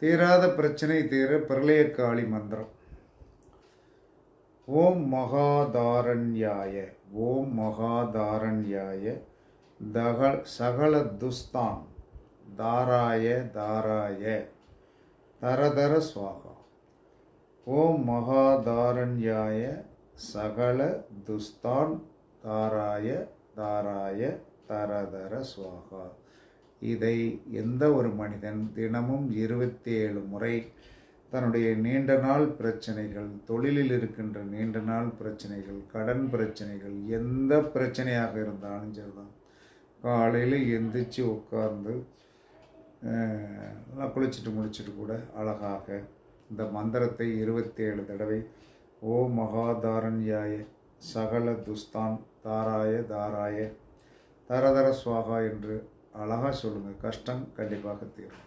தீராத பிரச்சனை தீர பிரளயக்காளி மந்திரம். ஓம் மகாதாரண்யாய ஓம் மகாதாரண்யாய சகல துஸ்தான் தாராய தாராய தரதர ஸ்வாகா. ஓம் மகாதாரண்யாய சகல துஸ்தான் தாராய தாராய தரதர ஸ்வாகா. இதை எந்த ஒரு மனிதன் தினமும் 27 முறை தன்னுடைய நீண்ட நாள் பிரச்சனைகள், தொழிலில் இருக்கின்ற நீண்ட நாள் பிரச்சனைகள், கடன் பிரச்சனைகள், எந்த பிரச்சனையாக இருந்தாலும் சரிதான், காலையில் எந்திரிச்சு உட்கார்ந்து குளிச்சுட்டு முடிச்சுட்டு கூட அழகாக இந்த மந்திரத்தை 27 தடவை ஓம் மகாதாரண்யாய சகல துஸ்தான் தாராய தாராய தரதர ஸ்வாகா என்று அழகாக சொல்லுங்கள். கஷ்டம் கண்டிப்பாக தீரும்.